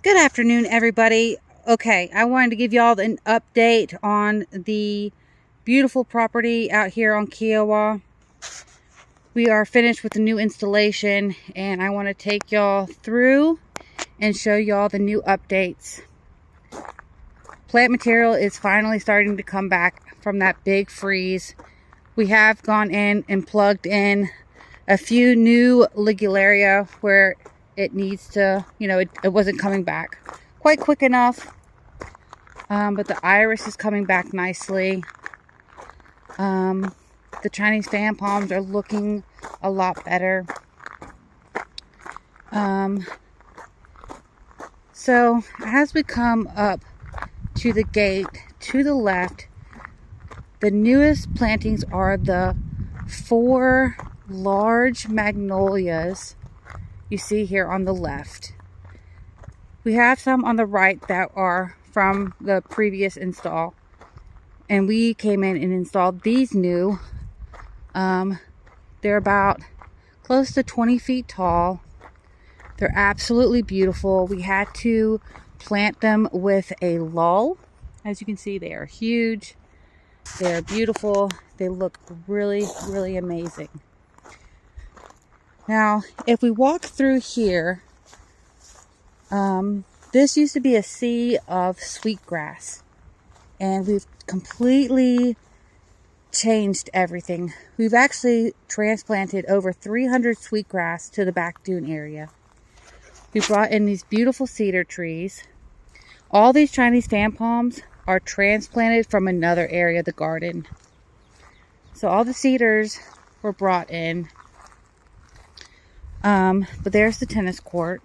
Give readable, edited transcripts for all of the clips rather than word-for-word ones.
Good afternoon, everybody. Okay, I wanted to give y'all an update on the beautiful property out here on Kiawah. We are finished with the new installation, and I want to take y'all through and show y'all the new updates. Plant material is finally starting to come back from that big freeze. We have gone in and plugged in a few new ligularia where it needs to, it wasn't coming back quite quick enough. But the iris is coming back nicely. The Chinese fan palms are looking a lot better. So as we come up to the gate to the left, the newest plantings are the 4 large magnolias you see here on the left. We have some on the right that are from the previous install, and we came in and installed these new. They're about close to 20 feet tall. They're absolutely beautiful. We had to plant them with a lull. As you can see, they are huge. They're beautiful. They look really, really amazing. Now, if we walk through here, this used to be a sea of sweetgrass, and we've completely changed everything. We've actually transplanted over 300 sweetgrass to the back dune area. We brought in these beautiful cedar trees. All these Chinese fan palms are transplanted from another area of the garden. So all the cedars were brought in. But there's the tennis court.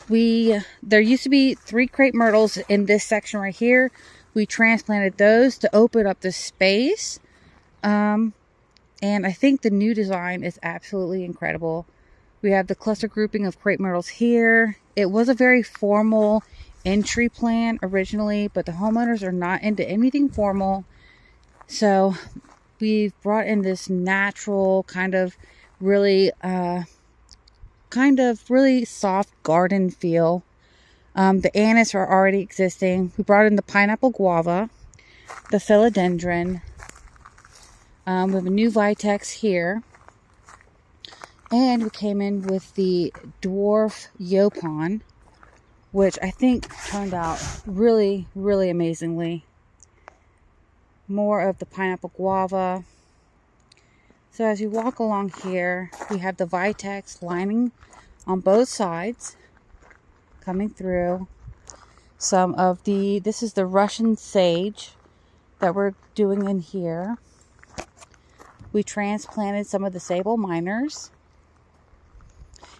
There used to be 3 crepe myrtles in this section right here. We transplanted those to open up the space. And I think the new design is absolutely incredible. We have the cluster grouping of crepe myrtles here. It was a very formal entry plan originally, but the homeowners are not into anything formal. So we've brought in this natural kind of really soft garden feel. The anise are already existing. We brought in the pineapple guava, the philodendron. We have a new vitex here, and we came in with the dwarf yaupon, which I think turned out really, really amazingly. More of the pineapple guava. So as you walk along here, we have the vitex lining on both sides, coming through. This is the Russian sage that we're doing in here. We transplanted some of the sable minors.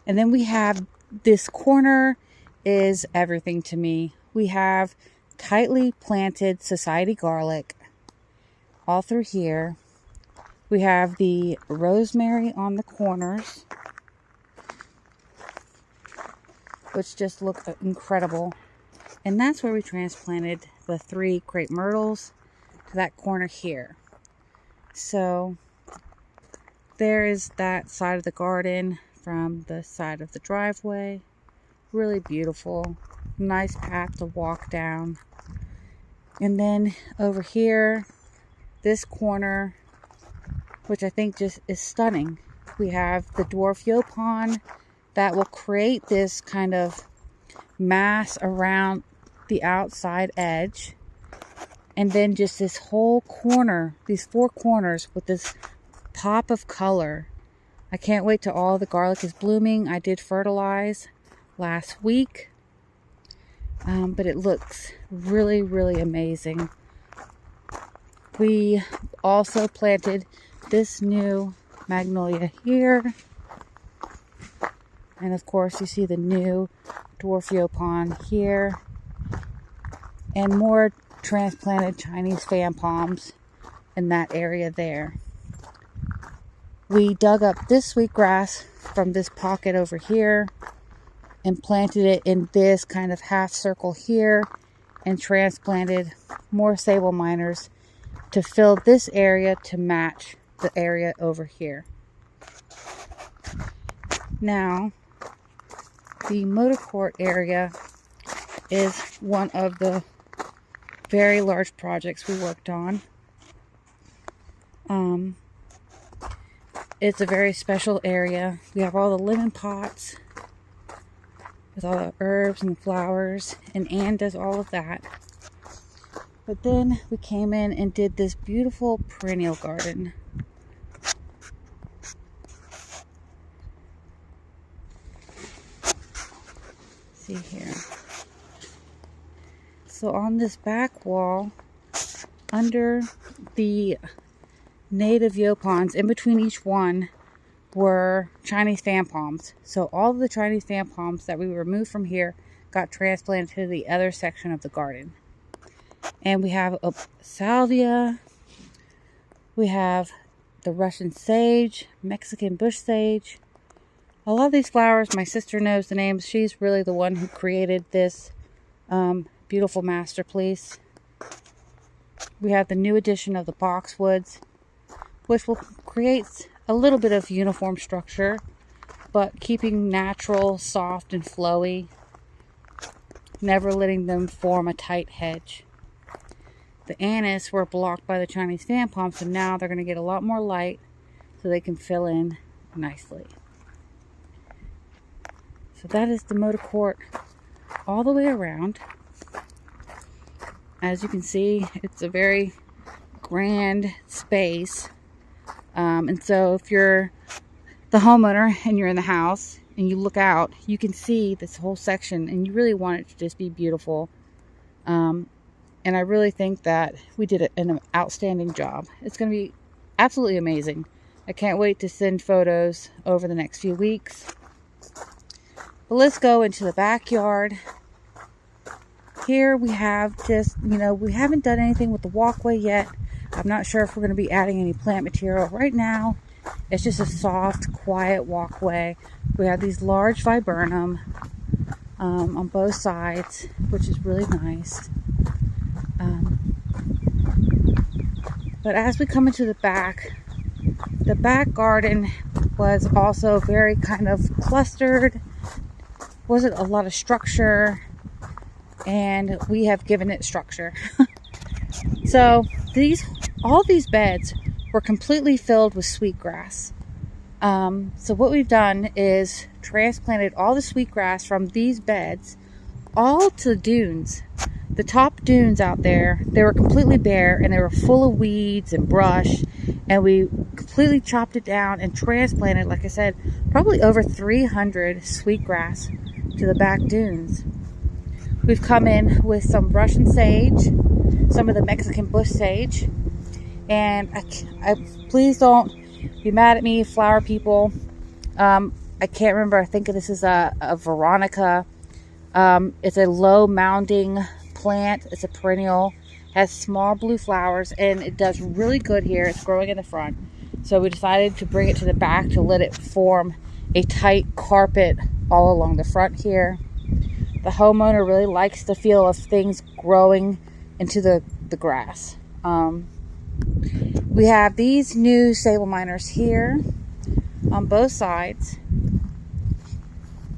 And then we have this corner is everything to me. We have tightly planted society garlic all through here. We have the rosemary on the corners, which just look incredible. And that's where we transplanted the 3 crepe myrtles to that corner here. So there is that side of the garden from the side of the driveway. Really beautiful. Nice path to walk down. And then over here, this corner, which I think just is stunning. We have the dwarf yaupon that will create this kind of mass around the outside edge. And then just this whole corner, these 4 corners with this pop of color. I can't wait till all the garlic is blooming. I did fertilize last week. But it looks really, really amazing. We also planted this new magnolia here, and of course you see the new dwarf yaupon here, and more transplanted Chinese fan palms in that area there. We dug up this sweetgrass from this pocket over here and planted it in this kind of half circle here, and transplanted more sable minors to fill this area to match the area over here. Now, the motor court area is one of the very large projects we worked on. It's a very special area. We have all the lemon pots with all the herbs and the flowers, and Anne does all of that. But then we came in and did this beautiful perennial garden. See here. So on this back wall, under the native yopons, in between each one were Chinese fan palms. So all of the Chinese fan palms that we removed from here got transplanted to the other section of the garden. And we have a salvia, we have the Russian sage, Mexican bush sage. A lot of these flowers, my sister knows the names. She's really the one who created this beautiful masterpiece. We have the new addition of the boxwoods, which will create a little bit of uniform structure, but keeping natural, soft, and flowy, never letting them form a tight hedge. The anise were blocked by the Chinese fan palm, so now they're going to get a lot more light so they can fill in nicely. So that is the motor court all the way around. As you can see, it's a very grand space. And so if you're the homeowner and you're in the house and you look out, you can see this whole section, and you really want it to just be beautiful. And I really think that we did an outstanding job. It's going to be absolutely amazing. I can't wait to send photos over the next few weeks. But let's go into the backyard. Here we have just, we haven't done anything with the walkway yet. I'm not sure if we're going to be adding any plant material. Right now, it's just a soft, quiet walkway. We have these large viburnum on both sides, which is really nice. But as we come into the back garden was also very kind of clustered. Wasn't a lot of structure, and we have given it structure. So all these beds were completely filled with sweetgrass. So what we've done is transplanted all the sweetgrass from these beds all to the dunes. The top dunes out there, they were completely bare and they were full of weeds and brush, and we completely chopped it down and transplanted, like I said, probably over 300 sweetgrass to the back dunes. We've come in with some Russian sage, some of the Mexican bush sage, and I please don't be mad at me, flower people. I can't remember. I think this is a Veronica. It's a low mounding plant. It's a perennial, has small blue flowers, and it does really good here. It's growing in the front, so we decided to bring it to the back to let it form a tight carpet all along the front here. The homeowner really likes the feel of things growing into the grass. We have these new sable miners here on both sides,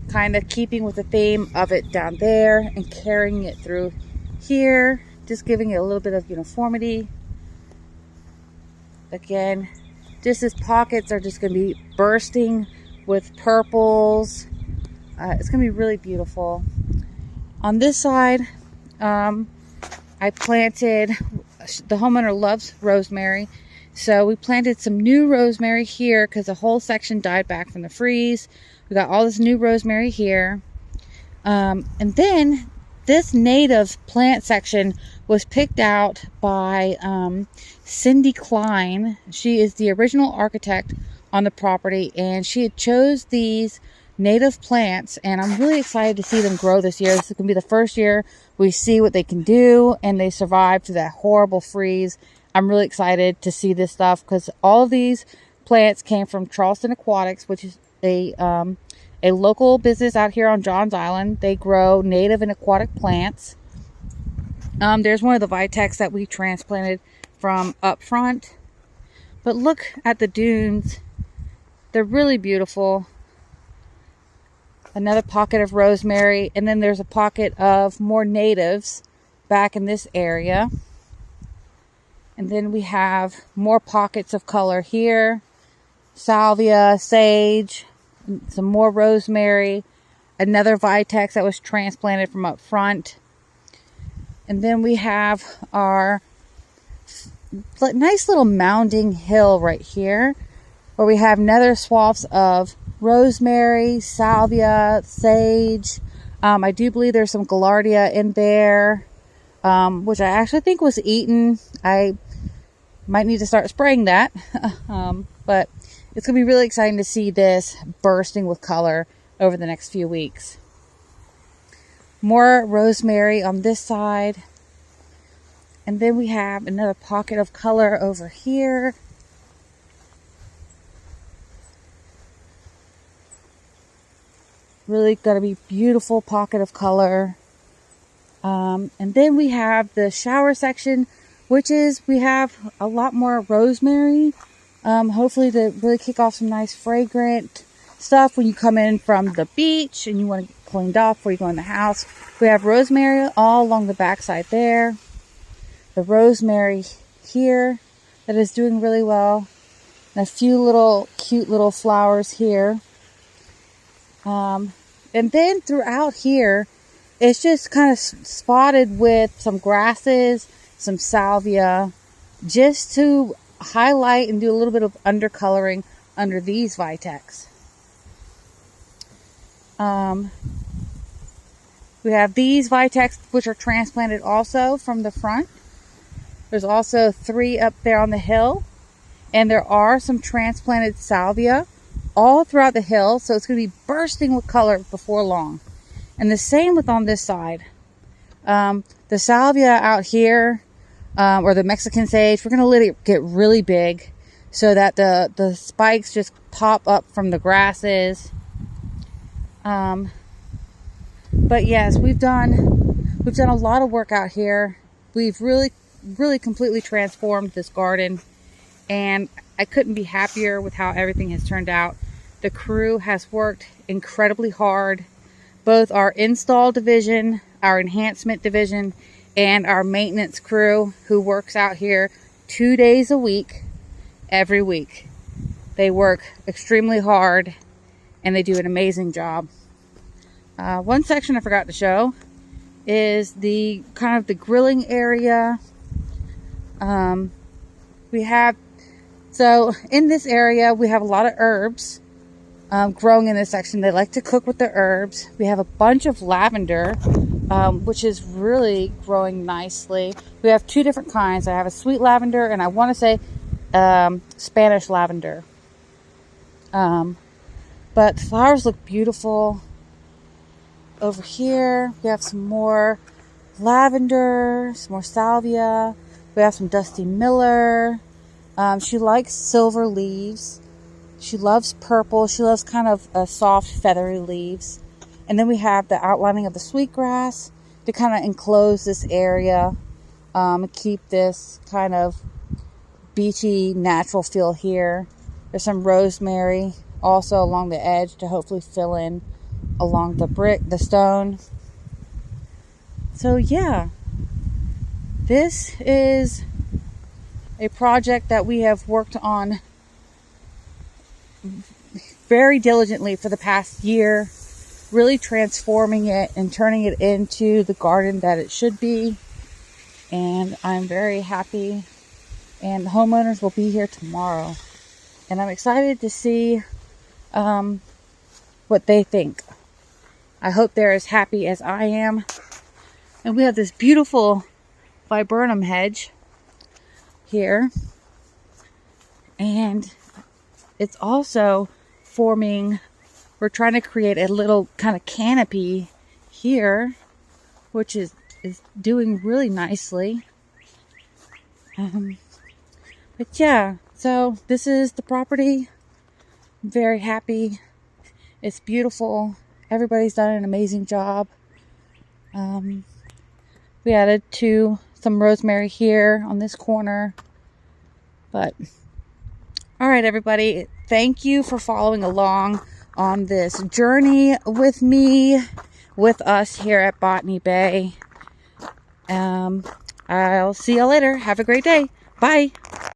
kind of keeping with the theme of it down there and carrying it through here, just giving it a little bit of uniformity. Again, just as pockets are just going to be bursting with purples. It's going to be really beautiful. On this side, I planted, the homeowner loves rosemary, so we planted some new rosemary here because the whole section died back from the freeze. We got all this new rosemary here. And then this native plant section was picked out by Cindy Klein. She is the original architect on the property, and she had chose these native plants, and I'm really excited to see them grow this year. This is going to be the first year we see what they can do, and they survived through that horrible freeze. I'm really excited to see this stuff because all of these plants came from Charleston Aquatics, which is a local business out here on Johns Island. They grow native and aquatic plants. There's one of the Vitex that we transplanted from up front. But look at the dunes. They're really beautiful. another pocket of rosemary, and then there's a pocket of more natives back in this area. And then we have more pockets of color here. Salvia, sage, some more rosemary, another vitex that was transplanted from up front. And then we have our nice little mounding hill right here, where we have nether swaths of rosemary, salvia, sage. I do believe there's some gaillardia in there, which I actually think was eaten. I might need to start spraying that. But it's going to be really exciting to see this bursting with color over the next few weeks. More rosemary on this side. And then we have another pocket of color over here. Really going to be beautiful pocket of color. And then we have the shower section, which is, we have a lot more rosemary. Hopefully to really kick off some nice fragrant stuff when you come in from the beach and you want to get cleaned off before you go in the house. We have rosemary all along the backside there. The rosemary here that is doing really well. And a few little cute little flowers here. And then throughout here, it's just kind of spotted with some grasses, some salvia, just to highlight and do a little bit of undercoloring under these vitex. We have these vitex, which are transplanted also from the front. There's also 3 up there on the hill, and there are some transplanted salvia all throughout the hill, so it's going to be bursting with color before long. And the same with on this side. The salvia out here, or the Mexican sage, we're going to let it get really big so that the spikes just pop up from the grasses. But yes, we've done a lot of work out here. We've really completely transformed this garden, and I couldn't be happier with how everything has turned out. The crew has worked incredibly hard. Both our install division, our enhancement division, and our maintenance crew, who works out here 2 days a week, every week. They work extremely hard, and they do an amazing job. One section I forgot to show is the kind of the grilling area. So in this area, we have a lot of herbs growing in this section. They like to cook with the herbs. We have a bunch of lavender, which is really growing nicely. We have 2 different kinds. I have a sweet lavender, and I want to say Spanish lavender. But the flowers look beautiful. Over here, we have some more lavender, some more salvia. We have some Dusty Miller. She likes silver leaves. She loves purple. She loves kind of soft, feathery leaves. And then we have the outlining of the sweetgrass to kind of enclose this area and keep this kind of beachy, natural feel here. There's some rosemary also along the edge to hopefully fill in along the stone. So yeah, this is a project that we have worked on very diligently for the past year, really transforming it and turning it into the garden that it should be. And I'm very happy, and the homeowners will be here tomorrow, and I'm excited to see what they think. I hope they're as happy as I am. And we have this beautiful viburnum hedge here, and it's also forming, we're trying to create a little kind of canopy here, which is doing really nicely. But yeah, so this is the property. I'm very happy. It's beautiful. Everybody's done an amazing job. We added some rosemary here on this corner. But all right, everybody, thank you for following along on this journey with me, with us here at Botany Bay. I'll see you later. Have a great day. Bye.